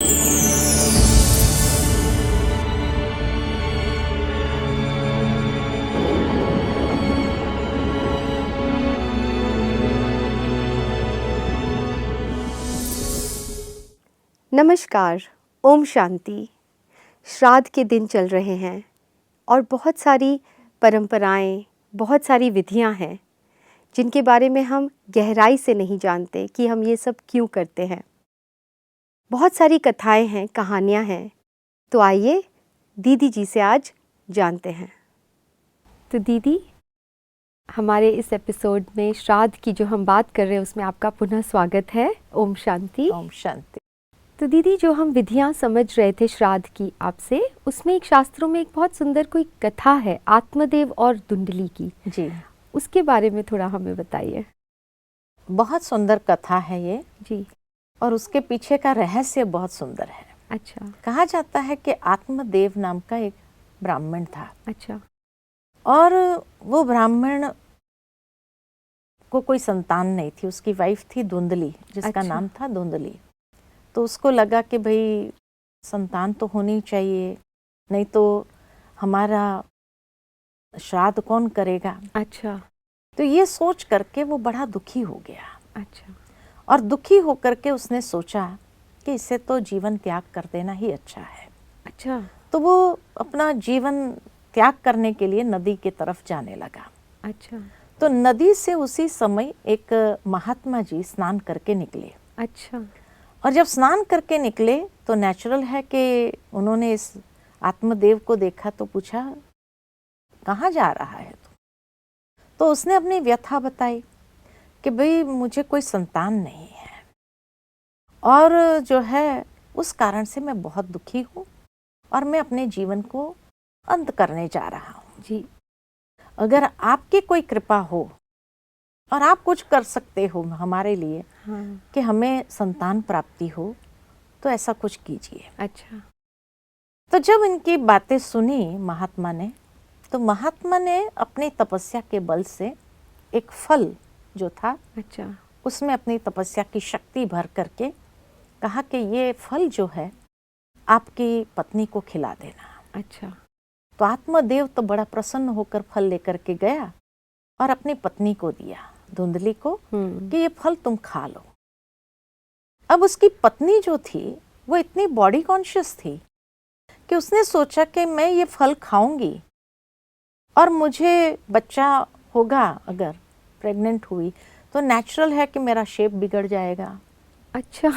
नमस्कार, ओम शांति। श्राद्ध के दिन चल रहे हैं और बहुत सारी परंपराएं, बहुत सारी विधियां हैं जिनके बारे में हम गहराई से नहीं जानते कि हम ये सब क्यों करते हैं। बहुत सारी कथाएं हैं, कहानियां हैं। तो आइए दीदी जी से आज जानते हैं। तो दीदी, हमारे इस एपिसोड में श्राद्ध की जो हम बात कर रहे हैं उसमें आपका पुनः स्वागत है। ओम शांति। ओम शांति। तो दीदी, जो हम विधियां समझ रहे थे श्राद्ध की आपसे, उसमें एक शास्त्रों में एक बहुत सुंदर कोई कथा है आत्मदेव और धुंधली की। जी, उसके बारे में थोड़ा हमें बताइए। बहुत सुंदर कथा है ये जी। और उसके पीछे का रहस्य बहुत सुंदर है। अच्छा। कहा जाता है कि आत्मदेव नाम का एक ब्राह्मण था। अच्छा। और वो ब्राह्मण को कोई संतान नहीं थी। उसकी वाइफ थी धुंधली, जिसका अच्छा। नाम था धुंधली। तो उसको लगा कि भाई संतान तो होनी चाहिए, नहीं तो हमारा श्राद्ध कौन करेगा। अच्छा। तो ये सोच करके वो बड़ा दुखी हो गया। अच्छा। और दुखी होकर के उसने सोचा कि इससे तो जीवन त्याग कर देना ही अच्छा है। अच्छा। तो वो अपना जीवन त्याग करने के लिए नदी के तरफ जाने लगा। अच्छा। तो नदी से उसी समय एक महात्मा जी स्नान करके निकले। अच्छा। और जब स्नान करके निकले तो नेचुरल है कि उन्होंने इस आत्मदेव को देखा तो पूछा, कहाँ जा रहा है तो उसने अपनी व्यथा बताई कि भाई मुझे कोई संतान नहीं है और जो है उस कारण से मैं बहुत दुखी हूँ और मैं अपने जीवन को अंत करने जा रहा हूँ। जी। अगर आपकी कोई कृपा हो और आप कुछ कर सकते हो हमारे लिए, हाँ। कि हमें संतान प्राप्ति हो, तो ऐसा कुछ कीजिए। अच्छा। तो जब इनकी बातें सुनी महात्मा ने, तो महात्मा ने अपनी तपस्या के बल से एक फल जो था, अच्छा। उसमें अपनी तपस्या की शक्ति भर करके कहा कि ये फल जो है आपकी पत्नी को खिला देना। अच्छा। तो आत्मदेव तो बड़ा प्रसन्न होकर फल लेकर के गया और अपनी पत्नी को दिया, धुंधली को, कि ये फल तुम खा लो। अब उसकी पत्नी जो थी वो इतनी बॉडी कॉन्शियस थी कि उसने सोचा कि मैं ये फल खाऊंगी और मुझे बच्चा होगा, अगर प्रेग्नेंट हुई तो नेचुरल है कि मेरा शेप बिगड़ जाएगा। अच्छा।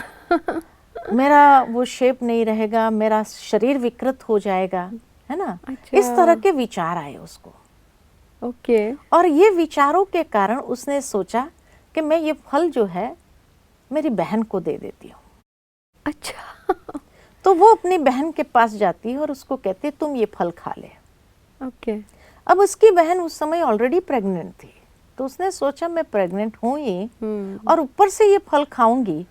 मेरा वो शेप नहीं रहेगा, मेरा शरीर विकृत हो जाएगा, है ना। अच्छा। इस तरह के विचार आए उसको। ओके। और ये विचारों के कारण उसने सोचा कि मैं ये फल जो है मेरी बहन को दे देती हूँ। अच्छा। तो वो अपनी बहन के पास जाती है और उसको कहती है तुम ये फल खा ले। ओके। अब उसकी बहन उस समय ऑलरेडी प्रेग्नेंट थी, तो उसने सोचा मैं प्रेग्नेंट हूँ ही और ऊपर से ये फल खाऊंगी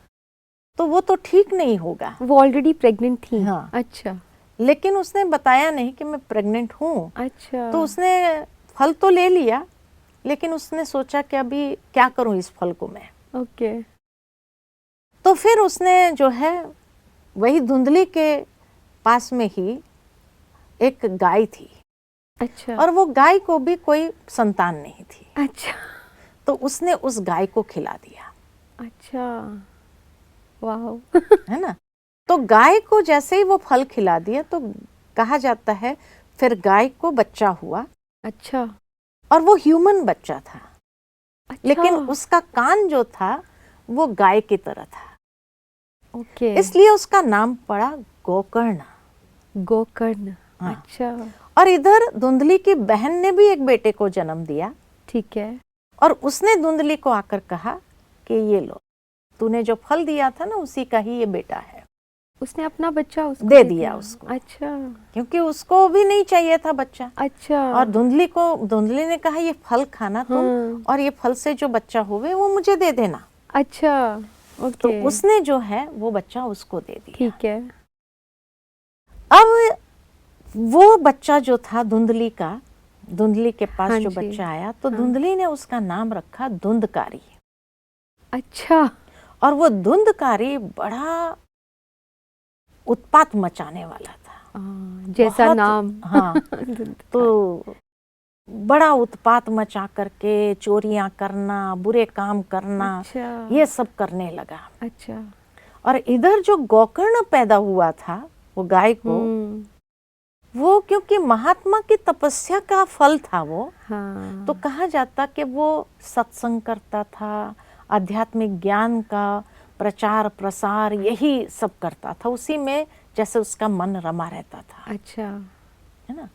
तो वो तो ठीक नहीं होगा। वो ऑलरेडी प्रेग्नेंट थी? हाँ। अच्छा। लेकिन उसने बताया नहीं कि मैं प्रेग्नेंट हूँ। अच्छा। तो उसने फल तो ले लिया, लेकिन उसने सोचा कि अभी क्या करूँ इस फल को मैं। ओके। तो फिर उसने जो है वही धुंधली के पास में ही एक गाय थी। अच्छा। और वो गाय को भी कोई संतान नहीं थी। अच्छा। तो उसने उस गाय को खिला दिया। अच्छा। वाह। है ना। तो गाय को जैसे ही वो फल खिला दिया तो कहा जाता है फिर गाय को बच्चा हुआ। अच्छा। और वो ह्यूमन बच्चा था। अच्छा। लेकिन उसका कान जो था वो गाय की तरह था। ओके। इसलिए उसका नाम पड़ा गोकर्ण। गोकर्ण। हाँ। अच्छा। और इधर धुंधली की बहन ने भी एक बेटे को जन्म दिया। ठीक है। और उसने धुंधली को आकर कहा कि ये लो, तूने जो फल दिया था ना उसी का ही ये बेटा है। उसने अपना बच्चा उसको दे दिया उसको। अच्छा। क्योंकि उसको भी नहीं चाहिए था बच्चा। अच्छा। और धुंधली ने कहा ये फल खाना तुम, हाँ। और ये फल से जो बच्चा होवे वो मुझे दे देना। अच्छा। ओके। तो उसने जो है वो बच्चा उसको दे दिया। ठीक है। अब वो बच्चा जो था धुंधली के पास हाँ जो जी। बच्चा आया तो हाँ। धुंधली ने उसका नाम रखा धुंधकारी। अच्छा। और वो धुंधकारी बड़ा उत्पात मचाने वाला था। जैसा बहुत, नाम। हाँ तो बड़ा उत्पात मचा करके चोरियां करना, बुरे काम करना, अच्छा। ये सब करने लगा। अच्छा। और इधर जो गोकर्ण पैदा हुआ था, वो गाय को, वो क्योंकि महात्मा की तपस्या का फल था वो, हाँ। तो कहा जाता कि वो सत्संग करता था, आध्यात्मिक ज्ञान का प्रचार प्रसार यही सब करता था, उसी में जैसे उसका मन रमा रहता था। अच्छा। है ना।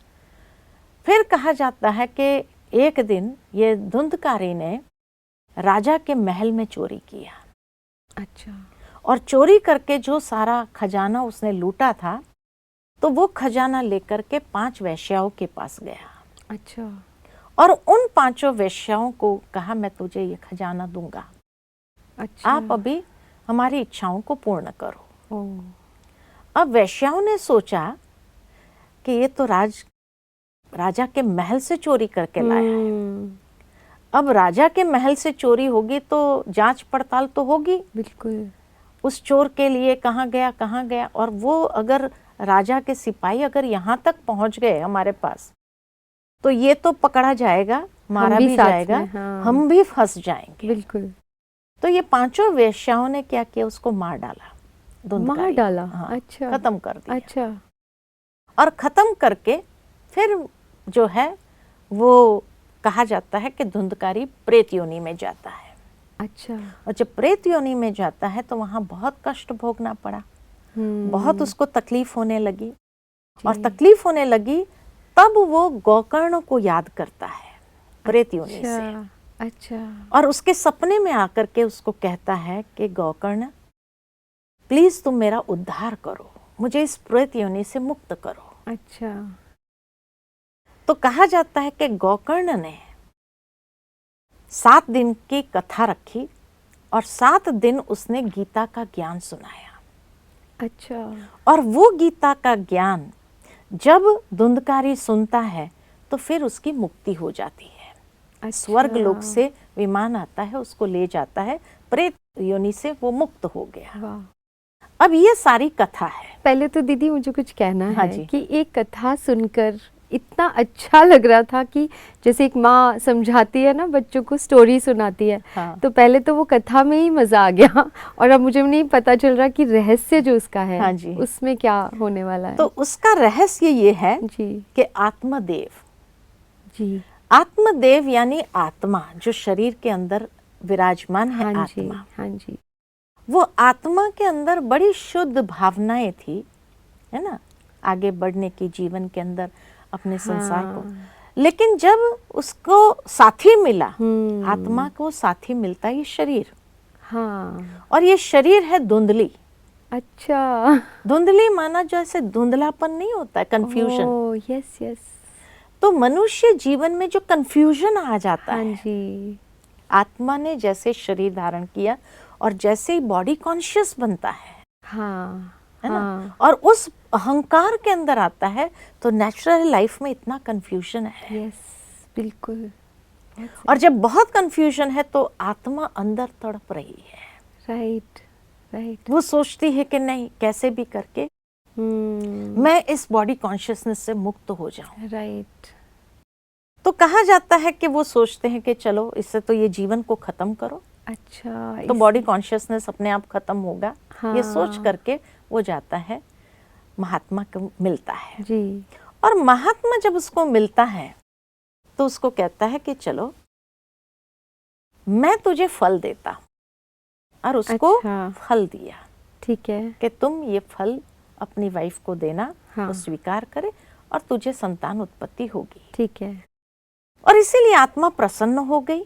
फिर कहा जाता है कि एक दिन ये धुंधकारी ने राजा के महल में चोरी किया। अच्छा। और चोरी करके जो सारा खजाना उसने लूटा था, तो वो खजाना लेकर के 5 वेश्याओं के पास गया। अच्छा। और उन 5 वेश्याओं को कहा, मैं तुझे ये खजाना दूंगा। अच्छा। आप अभी हमारी इच्छाओं को पूर्ण करो। ओह। अब वेश्याओं ने सोचा कि ये तो राजा के महल से चोरी करके लाया है। अब राजा के महल से चोरी होगी तो जांच पड़ताल तो होगी। बिल्कुल। उस चोर के लिए कहाँ गया, और वो अगर राजा के सिपाही अगर यहाँ तक पहुंच गए हमारे पास, तो ये तो पकड़ा जाएगा, मारा भी जाएगा, हाँ। हम भी फंस जाएंगे। बिल्कुल। तो ये 5 वेश्याओं ने क्या किया, उसको मार डाला, मार डाला। हाँ, अच्छा। खत्म कर दिया। अच्छा। और खत्म करके फिर जो है वो कहा जाता है कि धुंधकारी प्रेत योनि में जाता है। अच्छा। और जब प्रेत योनि में जाता है तो वहाँ बहुत कष्ट भोगना पड़ा, बहुत उसको तकलीफ होने लगी। और तकलीफ होने लगी तब वो गोकर्ण को याद करता है प्रेत योनि से। अच्छा। और उसके सपने में आकर के उसको कहता है कि गोकर्ण, प्लीज तुम मेरा उद्धार करो, मुझे इस प्रेत योनि से मुक्त करो। अच्छा। तो कहा जाता है कि गोकर्ण ने 7 दिन की कथा रखी और 7 दिन उसने गीता का ज्ञान सुनाया। अच्छा। और वो गीता का ज्ञान जब धुंधकारी सुनता है तो फिर उसकी मुक्ति हो जाती है। अच्छा। स्वर्ग लोक से विमान आता है, उसको ले जाता है, प्रेत योनि से वो मुक्त हो गया। वाह। अब ये सारी कथा है। पहले तो दीदी मुझे कुछ कहना हाँ है जी। कि एक कथा सुनकर इतना अच्छा लग रहा था कि जैसे एक माँ समझाती है ना, बच्चों को स्टोरी सुनाती है। हाँ। तो पहले तो वो कथा में ही मजा आ गया और अब मुझे नहीं पता चल रहा कि रहस्य जो उसका है, हाँ जी, उसमें क्या होने वाला है। तो उसका रहस्य ये है जी कि आत्मदेव, जी, आत्मदेव यानी आत्मा जो शरीर के अंदर विराजमान है, हाँ जी, आत्मा, हाँ जी, वो आत्मा के अंदर बड़ी शुद्ध भावनाएं थी, है ना, आगे बढ़ने की जीवन के अंदर अपने संसार को। लेकिन जब उसको साथी मिला, आत्मा को साथी मिलता है ये शरीर, हाँ, और ये शरीर है धुंधली। अच्छा, धुंधली माना जैसे धुंधलापन नहीं होता है, कंफ्यूजन। Yes yes. तो मनुष्य जीवन में जो कंफ्यूजन आ जाता हाँ है, जी, आत्मा ने जैसे शरीर धारण किया और जैसे ही बॉडी कॉन्शियस बनता हाँ, है ना, और उस अहंकार के अंदर आता है, तो नेचुरल लाइफ में इतना कंफ्यूजन है। यस, बिल्कुल। और जब बहुत कंफ्यूजन है तो आत्मा अंदर तड़प रही है, राइट राइट। वो सोचती है कि नहीं, कैसे भी करके मैं इस बॉडी कॉन्शियसनेस से मुक्त हो जाऊं। राइट। तो कहा जाता है कि वो सोचते हैं कि चलो इससे तो ये जीवन को खत्म करो, अच्छा, तो बॉडी कॉन्शियसनेस अपने आप खत्म होगा। हाँ, ये सोच करके वो जाता है, महात्मा को मिलता है जी, और महात्मा जब उसको मिलता है तो उसको कहता है कि चलो मैं तुझे फल देता, और उसको अच्छा, फल दिया। ठीक है, कि तुम ये फल अपनी वाइफ को देना, हाँ, वो स्वीकार करे और तुझे संतान उत्पत्ति होगी। ठीक है। और इसीलिए आत्मा प्रसन्न हो गई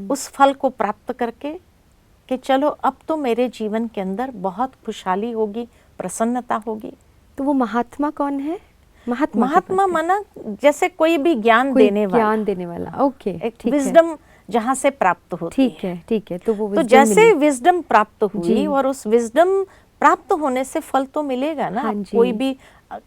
उस फल को प्राप्त करके कि चलो अब तो मेरे जीवन के अंदर बहुत खुशहाली होगी, प्रसन्नता होगी। तो वो महात्मा कौन है? महात्मा महात्मा माना जैसे कोई भी ज्ञान देने वाला, ज्ञान देने वाला। ओके, एक विजडम जहाँ से प्राप्त होती ठीक है, ठीक है। तो वो तो जैसे विजडम प्राप्त हुई और उस विजडम प्राप्त होने से फल तो मिलेगा ना। हाँ, कोई भी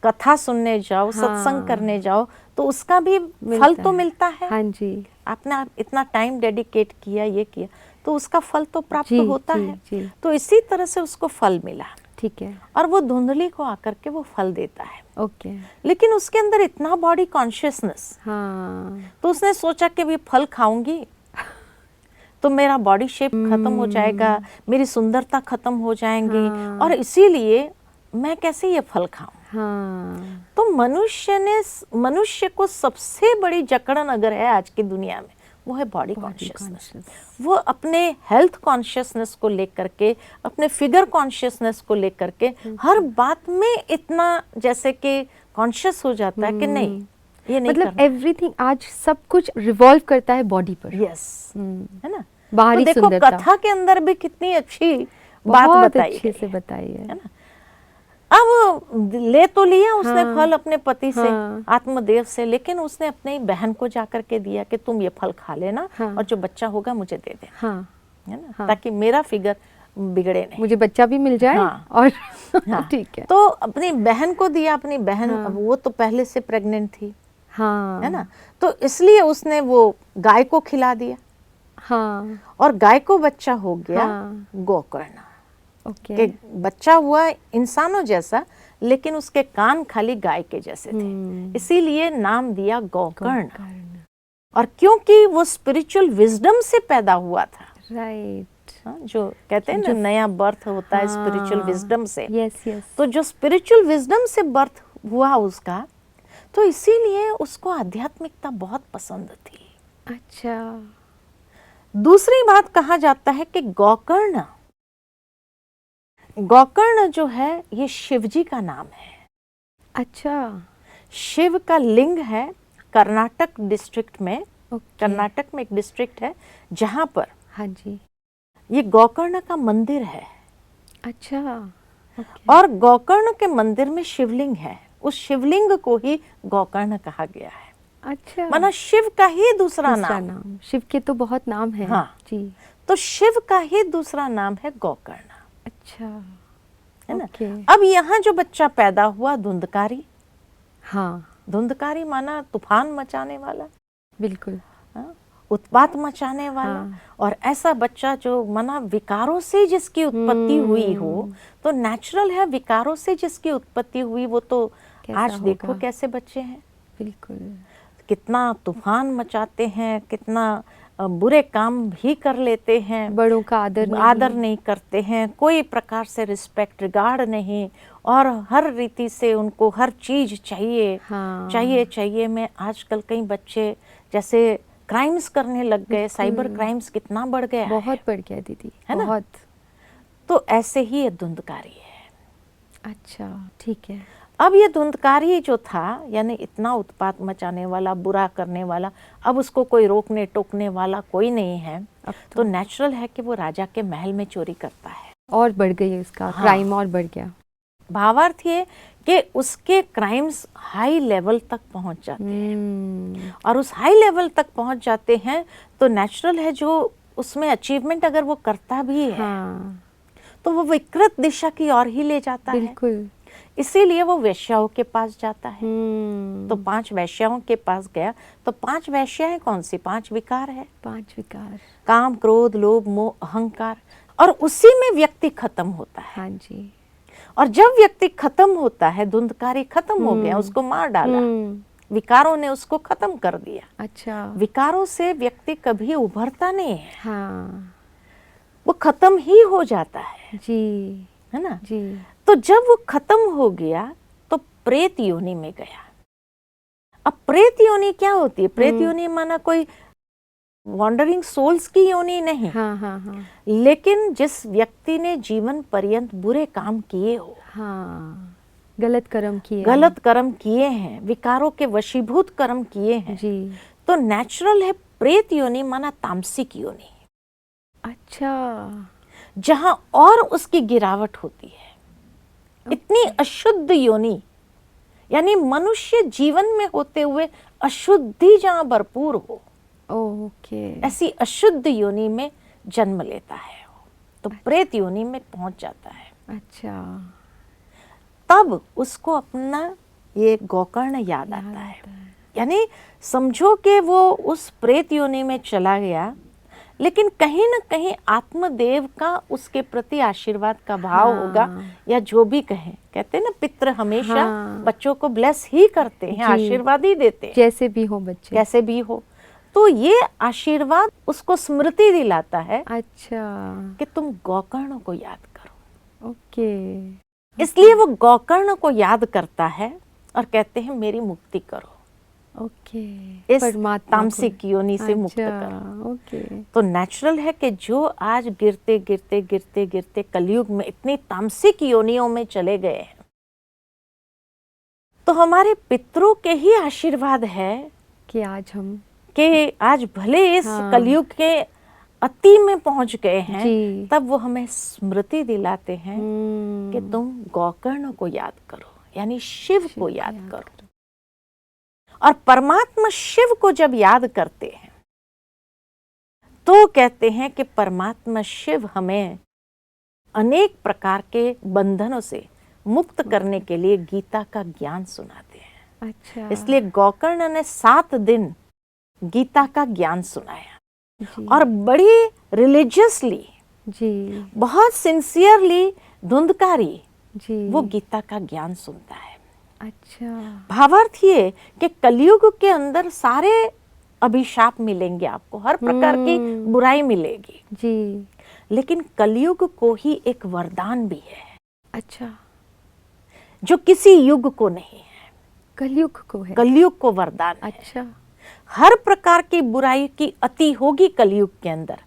कथा सुनने जाओ, हाँ, सत्संग करने जाओ, तो उसका भी फल तो मिलता है। हाँ जी, आपने इतना टाइम डेडिकेट किया, ये किया, तो उसका फल तो प्राप्त जी, होता जी, है। जी। तो इसी तरह से उसको फल मिला। ठीक है। और वो धुंधली को आकर के वो फल देता है। ओके। लेकिन उसके अंदर इतना बॉडी कॉन्शियसनेस, हाँ। तो उसने सोचा कि भी फल खाऊंगी तो मेरा बॉडी शेप खत्म हो जाएगा, मेरी सुंदरता खत्म हो जाएंगी, हाँ। और इसीलिए मैं कैसे ये फल खाऊं। हाँ। तो मनुष्य को सबसे बड़ी जकड़न अगर है आज की दुनिया में, वो है बॉडी कॉन्शियसनेस। वो अपने हेल्थ कॉन्शियसनेस को लेकर के, अपने फिगर कॉन्शियसनेस को लेकर के हर बात में इतना जैसे कि कॉन्शियस हो जाता है कि नहीं ये नहीं मतलब एवरीथिंग आज सब कुछ रिवॉल्व करता है बॉडी पर। यस, है ना। बाहरी तो देखो सुंदरता कथा के अंदर भी कितनी अच्छी बात बहुत बताई अच्छे गई से बताई है ना। अब ले तो लिया उसने हाँ, फल अपने पति से, हाँ, आत्मदेव से, लेकिन उसने अपनी बहन को जाकर के दिया कि तुम ये फल खा लेना, हाँ, और जो बच्चा होगा मुझे दे देना, हाँ, है ना, हाँ, ताकि मेरा फिगर बिगड़े नहीं, मुझे बच्चा भी मिल जाए। हाँ, और हाँ, ठीक है। तो अपनी बहन को दिया। अपनी बहन हाँ, वो तो पहले से प्रेग्नेंट थी, हाँ, है ना, तो इसलिए उसने वो गाय को खिला दिया, हाँ, और गाय को बच्चा हो गया हाँ, गोकर्ण। ओके। कि बच्चा हुआ इंसानों जैसा, लेकिन उसके कान खाली गाय के जैसे थे, इसीलिए नाम दिया गोकर्ण। और क्योंकि वो स्पिरिचुअल विजडम से पैदा हुआ था, राइट, जो कहते हैं ना नया बर्थ होता है स्पिरिचुअल विजडम से। Yes, yes. तो जो स्पिरिचुअल विजडम से बर्थ हुआ उसका, तो इसीलिए उसको आध्यात्मिकता बहुत पसंद थी। अच्छा। दूसरी बात कहा जाता है कि गोकर्ण जो है ये शिवजी का नाम है। अच्छा। शिव का लिंग है कर्नाटक डिस्ट्रिक्ट में। ओके। कर्नाटक में एक डिस्ट्रिक्ट है जहां पर हाँ जी। ये गोकर्ण का मंदिर है। अच्छा। ओके। और गोकर्ण के मंदिर में शिवलिंग है, उस शिवलिंग को ही गोकर्ण कहा गया है। अच्छा, माना शिव का ही दूसरा नाम। शिव के तो बहुत नाम है। हाँ जी। तो शिव का ही दूसरा नाम है गोकर्ण। अच्छा, है ना। ओके। अब यहाँ जो बच्चा पैदा हुआ धुंधकारी, हाँ, धुंधकारी माना तूफान मचाने वाला, बिल्कुल। हाँ, उत्पात मचाने वाला। हाँ। और ऐसा बच्चा जो माना विकारों से जिसकी उत्पत्ति हुई हो, तो नेचुरल है विकारों से जिसकी उत्पत्ति हुई वो तो आज देखो कैसे बच्चे हैं, बिल्कुल कितना तूफान मचाते हैं, कितना बुरे काम भी कर लेते हैं, बड़ों का आदर नहीं करते हैं, कोई प्रकार से रिस्पेक्ट रिगार्ड नहीं, और हर रीति से उनको हर चीज चाहिए। हाँ। चाहिए में आजकल कई बच्चे जैसे क्राइम्स करने लग गए, साइबर क्राइम्स कितना बढ़ गया है, बहुत बढ़ गया दीदी, है ना। बहुत। तो ऐसे ही ये धुंधकारी है। अच्छा, ठीक है। अब ये धुंधकारी जो था यानी इतना उत्पात मचाने वाला, बुरा करने वाला, अब उसको कोई रोकने टोकने वाला कोई नहीं है। अब तो नेचुरल है कि वो राजा के महल में चोरी करता है। और बढ़ गई उसका क्राइम, और बढ़ गया। भावार्थ ये कि उसके क्राइम्स हाई लेवल तक पहुंच जाते हैं, और उस हाई लेवल तक पहुंच जाते हैं तो नेचुरल है जो उसमें अचीवमेंट अगर वो करता भी है, हाँ, तो वो विकृत दिशा की ओर ही ले जाता है। बिल्कुल। इसीलिए वो वैश्याओं के पास जाता है। तो 5 वैश्याओं के पास गया। तो 5 वैश्याएं कौन सी? 5 विकार है। 5 विकार, काम, क्रोध, लोभ, मोह, अहंकार, और उसी में व्यक्ति खत्म होता है। हाँ जी। और जब व्यक्ति खत्म होता है, धुंधकारी खत्म हो गया, उसको मार डाला, विकारों ने उसको खत्म कर दिया। अच्छा। विकारों से व्यक्ति कभी उभरता नहीं है। हाँ, वो खत्म ही हो जाता है जी, है ना जी। तो जब वो खत्म हो गया तो प्रेत योनि में गया। अब प्रेत योनि क्या होती है? प्रेत योनि माना कोई वॉन्डरिंग सोल्स की योनि नहीं। हाँ, हाँ, हाँ। लेकिन जिस व्यक्ति ने जीवन पर्यंत बुरे काम किए हो, हाँ, गलत कर्म किए हैं, विकारों के वशीभूत कर्म किए हैं, जी, तो नेचुरल है प्रेत योनि माना तामसिक योनि। अच्छा। जहां और उसकी गिरावट होती है, इतनी अशुद्ध योनि, यानी मनुष्य जीवन में होते हुए अशुद्धि जहां भरपूर हो, ओके, ऐसी अशुद्ध योनि में जन्म लेता है, तो प्रेत योनि में पहुंच जाता है। अच्छा। तब उसको अपना ये गोकर्ण याद आता है। यानी समझो कि वो उस प्रेत योनि में चला गया, लेकिन कहीं ना कहीं आत्मदेव का उसके प्रति आशीर्वाद का भाव होगा, या जो भी कहें, कहते हैं ना पितृ हमेशा बच्चों को ब्लेस ही करते हैं, आशीर्वाद ही देते हैं, जैसे भी हो बच्चे, कैसे भी हो। तो ये आशीर्वाद उसको स्मृति दिलाता है, अच्छा, कि तुम गोकर्ण को याद करो। ओके, इसलिए वो गोकर्ण को याद करता है और कहते हैं मेरी मुक्ति करो, ओके, इस तामसिक योनि से मुक्त करो। ओके। तो नेचुरल है कि जो आज गिरते गिरते गिरते गिरते कलयुग में इतनी तामसिक योनियों में चले गए हैं, तो हमारे पितरों के ही आशीर्वाद है कि आज भले इस कलयुग के अति में पहुंच गए हैं, तब वो हमें स्मृति दिलाते हैं कि तुम गोकर्ण को याद करो, यानी शिव को याद करो। और परमात्मा शिव को जब याद करते हैं तो कहते हैं कि परमात्मा शिव हमें अनेक प्रकार के बंधनों से मुक्त करने के लिए गीता का ज्ञान सुनाते हैं। अच्छा। इसलिए गोकर्ण ने 7 दिन गीता का ज्ञान सुनाया और बड़ी रिलीजियसली, बहुत सिंसियरली धुंधकारी वो गीता का ज्ञान सुनता है। अच्छा। भावार्थ ये कि कलयुग के अंदर सारे अभिशाप मिलेंगे आपको, हर प्रकार की बुराई मिलेगी जी, लेकिन कलयुग को ही एक वरदान भी है। अच्छा, जो किसी युग को नहीं है, कलयुग को है, कलयुग को वरदान है। अच्छा। हर प्रकार की बुराई की अति होगी कलयुग के अंदर,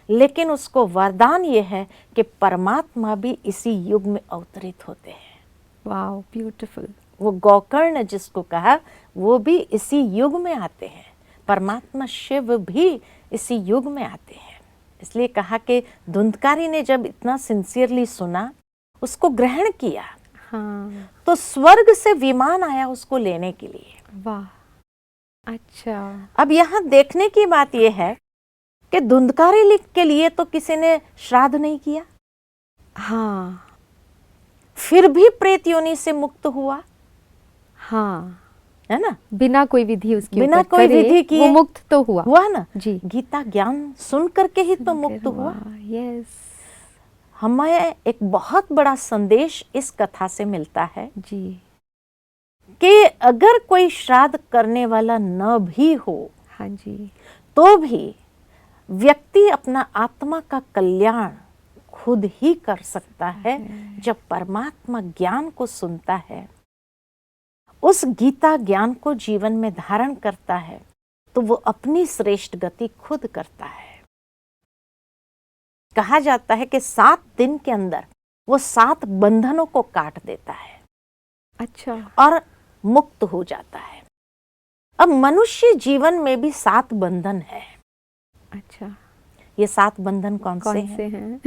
लेकिन उसको वरदान ये है कि परमात्मा भी इसी युग में अवतरित होते हैं। Wow, beautiful. वो गोकर्ण जिसको कहा, वो भी इसी युग में आते हैं, परमात्मा शिव भी इसी युग में आते हैं। इसलिए कहा कि धुंधकारी ने जब इतना सिंसियरली सुना, उसको ग्रहण किया, तो स्वर्ग से विमान आया उसको लेने के लिए। वाह, अच्छा। अब यहाँ देखने की बात यह है कि धुंधकारी के लिए तो किसी ने श्राद्ध नहीं किया, फिर भी प्रेत योनि से मुक्त हुआ, है ना, बिना कोई विधि उसकी, बिना कोई विधि किए वो मुक्त तो हुआ ना जी। गीता ज्ञान सुन करके ही तो मुक्त हुआ। यस। हमें एक बहुत बड़ा संदेश इस कथा से मिलता है जी, कि अगर कोई श्राद्ध करने वाला न भी हो, हाँ जी, तो भी व्यक्ति अपना आत्मा का कल्याण खुद ही कर सकता है। जब परमात्मा ज्ञान को सुनता है, उस गीता ज्ञान को जीवन में धारण करता है, तो वो अपनी श्रेष्ठ गति खुद करता है। कहा जाता है कि 7 दिन के अंदर वो 7 बंधनों को काट देता है, अच्छा, और मुक्त हो जाता है। अब मनुष्य जीवन में भी 7 बंधन है। अच्छा, ये 7 बंधन कौन से हैं?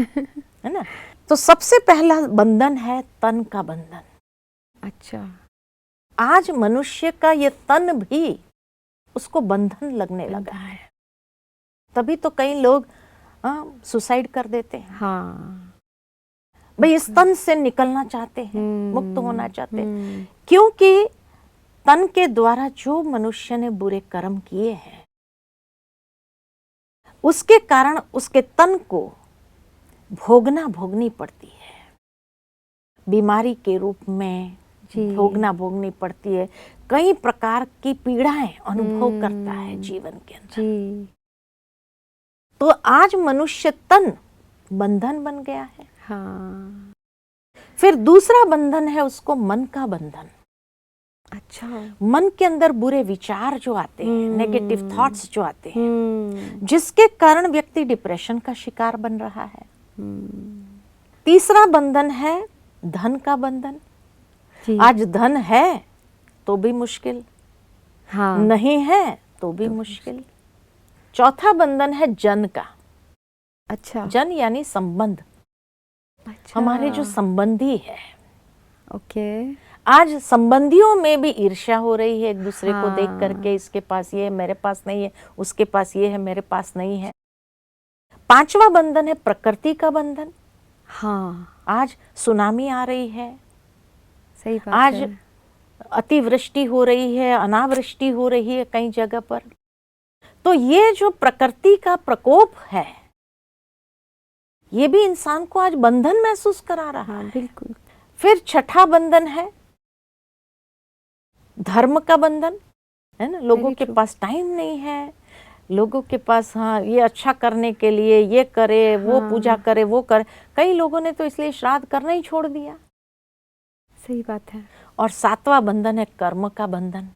है ना? तो सबसे पहला बंधन है तन का बंधन। अच्छा। आज मनुष्य का ये तन भी उसको बंधन लगने लगा है, तभी तो कई लोग सुसाइड कर देते हैं। भाई इस तन से निकलना चाहते हैं, मुक्त होना चाहते हैं, क्योंकि तन के द्वारा जो मनुष्य ने बुरे कर्म किए हैं, उसके कारण उसके तन को भोगनी पड़ती है, बीमारी के रूप में भोगनी पड़ती है, कई प्रकार की पीड़ाएं अनुभव करता है जीवन के अंदर। तो आज मनुष्य तन बंधन बन गया है। फिर दूसरा बंधन है उसको मन का बंधन। अच्छा। मन के अंदर बुरे विचार जो आते हैं, नेगेटिव थॉट्स जो आते हैं, जिसके कारण व्यक्ति डिप्रेशन का शिकार बन रहा है। तीसरा बंधन है धन का बंधन। आज धन है तो भी मुश्किल, नहीं है तो भी मुश्किल। चौथा बंधन है जन का। अच्छा। जन यानी संबंध। अच्छा। हमारे जो संबंधी है, ओके। आज संबंधियों में भी ईर्ष्या हो रही है, एक दूसरे को देख करके, इसके पास ये है मेरे पास नहीं है, उसके पास ये है मेरे पास नहीं है। पांचवा बंधन है प्रकृति का बंधन। आज सुनामी आ रही है, सही बात आज है। अतिवृष्टि हो रही है, अनावृष्टि हो रही है कई जगह पर। तो ये जो प्रकृति का प्रकोप है, ये भी इंसान को आज बंधन महसूस करा रहा है। बिल्कुल। फिर छठा बंधन है धर्म का बंधन, है ना। लोगों के पास टाइम नहीं है, लोगों के पास हाँ ये अच्छा करने के लिए ये करे, वो पूजा करे, वो करे। कई लोगों ने तो इसलिए श्राद्ध करना ही छोड़ दिया। सही बात है। और सातवां बंधन है कर्म का बंधन,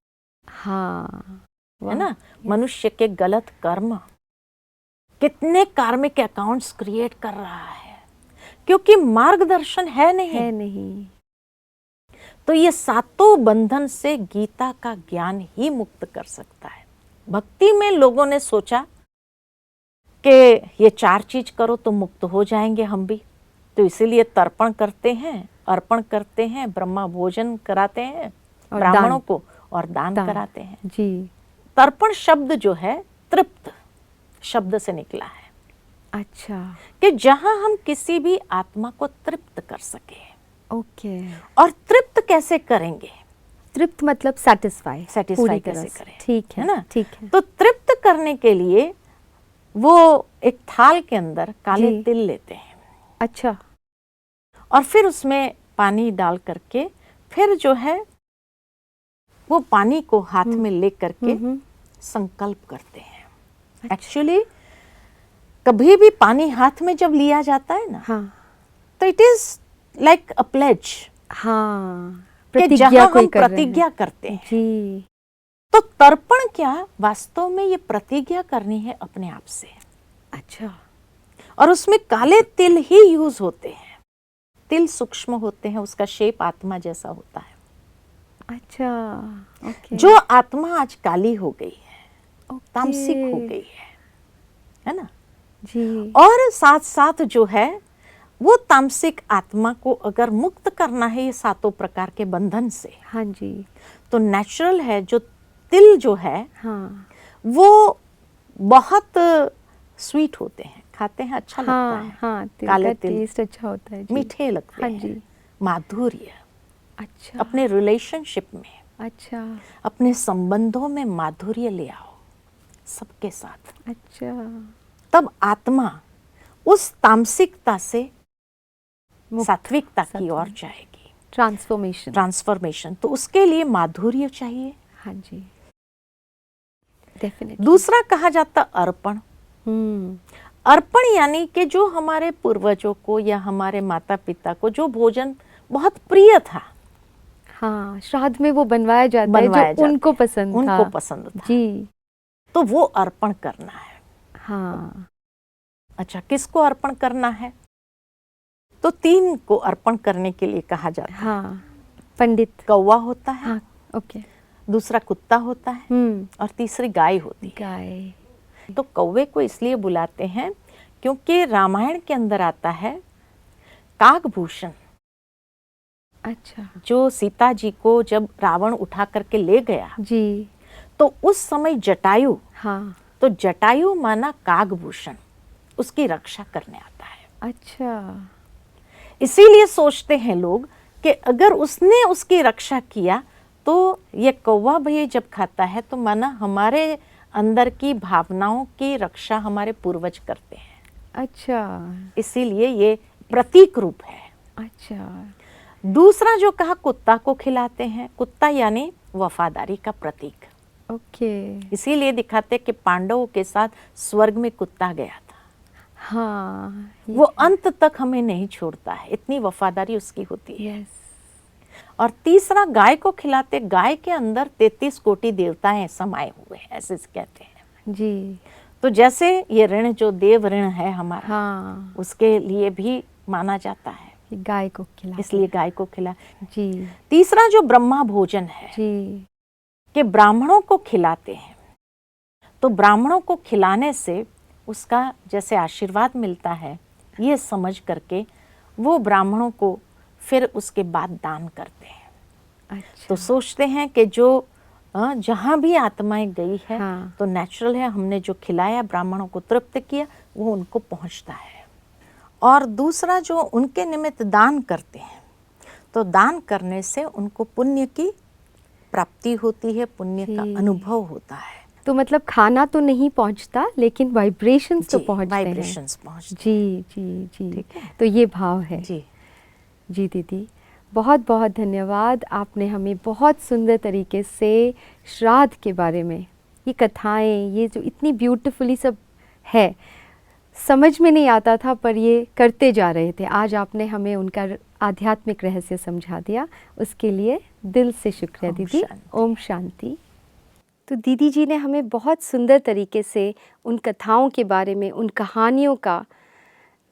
हाँ, है ना। मनुष्य के गलत कर्म कितने कार्मिक अकाउंट्स क्रिएट कर रहा है, क्योंकि मार्गदर्शन है नहीं। तो ये सातों बंधन से गीता का ज्ञान ही मुक्त कर सकता है। भक्ति में लोगों ने सोचा कि ये 4 चीज करो तो मुक्त हो जाएंगे हम भी, तो इसीलिए तर्पण करते हैं, अर्पण करते हैं, ब्रह्मा भोजन कराते हैं ब्राह्मणों को, और दान कराते हैं जी। तर्पण शब्द जो है तृप्त शब्द से निकला है। अच्छा, कि जहां हम किसी भी आत्मा को तृप्त कर सके। ओके। और तृप्त कैसे करेंगे? तृप्त मतलब सेटिस्फाई कैसे करें? ठीक है ना, ठीक है। तो तृप्त करने के लिए वो एक थाल के अंदर काले तिल लेते हैं। अच्छा। और फिर उसमें पानी डाल करके फिर जो है वो पानी को हाथ में ले करके संकल्प करते हैं। एक्चुअली कभी भी पानी हाथ में जब लिया जाता है ना, हाँ, तो it is like a pledge. हाँ, जहां हम प्रतिज्ञा करते हैं जी। तो तर्पण क्या, वास्तव में ये प्रतिज्ञा करनी है अपने आप से। अच्छा। और उसमें काले तिल ही यूज होते हैं। तिल सूक्ष्म होते हैं, उसका शेप आत्मा जैसा होता है। अच्छा, ओके। जो आत्मा आज काली हो गई है, तामसिक हो गई है ना जी। और साथ साथ जो है वो तामसिक आत्मा को अगर मुक्त करना है ये सातों प्रकार के बंधन से, हाँ जी, तो नेचुरल है जो तिल जो है हाँ, वो बहुत स्वीट होते हैं, खाते हैं अच्छा लगता है। हाँ, तिल काले का तिल टेस्ट अच्छा होता है जी। मीठे लगते हाँ हैं जी। माधुर्य। अच्छा। अपने रिलेशनशिप में, अच्छा। अपने संबंधों में माधुर्य ले आओ सबके साथ। अच्छा। तब आत्मा उस तामसिकता से सात्विकता की ओर जाएगी। ट्रांसफॉर्मेशन। तो उसके लिए माधुर्य चाहिए। हाँ जी, डेफिनेटली। दूसरा कहा जाता अर्पण। अर्पण यानी कि जो हमारे पूर्वजों को या हमारे माता पिता को जो भोजन बहुत प्रिय था, हाँ, श्राद्ध में वो बनवाया जाता है जो उनको पसंद था जी, तो वो अर्पण करना है। हाँ। अच्छा, किसको अर्पण करना है? तो 3 को अर्पण करने के लिए कहा जाता है। हाँ, पंडित। कौवा होता है, हाँ, ओके। दूसरा कुत्ता होता है और तीसरी गाय होती है। गाय। तो कौवे को इसलिए बुलाते हैं क्योंकि रामायण के अंदर आता है काकभूषण। अच्छा। जो सीता जी को जब रावण उठा करके ले गया जी, तो उस समय जटायु, हाँ, तो जटायु माना काकभूषण, उसकी रक्षा करने आता है। अच्छा। इसीलिए सोचते हैं लोग कि अगर उसने उसकी रक्षा किया तो ये कौवा भी जब खाता है तो माना हमारे अंदर की भावनाओं की रक्षा हमारे पूर्वज करते हैं। अच्छा, इसीलिए ये प्रतीक रूप है। अच्छा। दूसरा जो कहा कुत्ता को खिलाते हैं, कुत्ता यानी वफादारी का प्रतीक। ओके। इसीलिए दिखाते कि पांडवों के साथ स्वर्ग में कुत्ता गया था। हाँ, वो अंत तक हमें नहीं छोड़ता है, इतनी वफादारी उसकी होती है। यस। और तीसरा गाय को खिलाते, गाय के अंदर 33 कोटि देवताएं समाये हुए हैं, ऐसे कहते हैं जी। तो जैसे ये ऋण जो देव ऋण है हमारा, हाँ, उसके लिए भी माना जाता है, गाय को खिला, इसलिए गाय को खिला जी। तीसरा जो ब्रह्मा भोजन है जी, कि ब्राह्मणों को खिलाते हैं, तो ब्राह्मणों को खिलाने से उसका जैसे आशीर्वाद मिलता है, ये समझ करके वो ब्राह्मणों को फिर उसके बाद दान करते हैं। अच्छा। तो सोचते हैं कि जो जहाँ भी आत्माएं गई है, हाँ, तो नेचुरल है हमने जो खिलाया, ब्राह्मणों को तृप्त किया, वो उनको पहुँचता है। और दूसरा जो उनके निमित्त दान करते हैं, तो दान करने से उनको पुण्य की प्राप्ति होती है, पुण्य का अनुभव होता है। तो मतलब खाना तो नहीं पहुंचता, लेकिन वाइब्रेशंस तो जी, पहुंचते हैं। वाइब्रेशंस पहुंचते जी जी जी। ठीक है। तो ये भाव है। जी जी दीदी, बहुत बहुत धन्यवाद। आपने हमें बहुत सुंदर तरीके से श्राद्ध के बारे में, ये कथाएं, ये जो इतनी ब्यूटीफुली सब है, समझ में नहीं आता था पर ये करते जा रहे थे। आज आपने हमें उनका आध्यात्मिक रहस्य समझा दिया, उसके लिए दिल से शुक्रिया ओम दीदी। शांति। ओम शांति। तो दीदी जी ने हमें बहुत सुंदर तरीके से उन कथाओं के बारे में, उन कहानियों का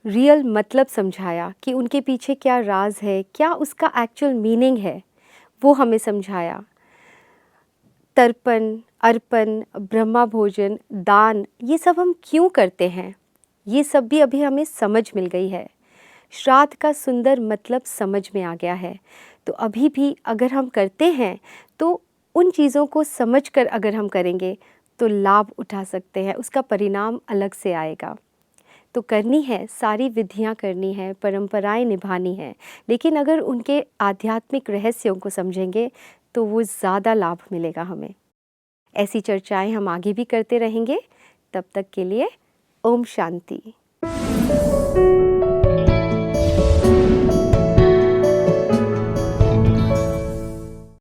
रियल मतलब समझाया कि उनके पीछे क्या राज है, क्या उसका एक्चुअल मीनिंग है, वो हमें समझाया। तर्पण, अर्पण, ब्रह्मा भोजन, दान, ये सब हम क्यों करते हैं, ये सब भी अभी हमें समझ मिल गई है। श्राद्ध का सुंदर मतलब समझ में आ गया है। तो अभी भी अगर हम करते हैं तो उन चीज़ों को समझकर अगर हम करेंगे तो लाभ उठा सकते हैं, उसका परिणाम अलग से आएगा। तो करनी है, सारी विधियां करनी है, परंपराएं निभानी है, लेकिन अगर उनके आध्यात्मिक रहस्यों को समझेंगे तो वो ज़्यादा लाभ मिलेगा हमें। ऐसी चर्चाएं हम आगे भी करते रहेंगे। तब तक के लिए ओम शांति।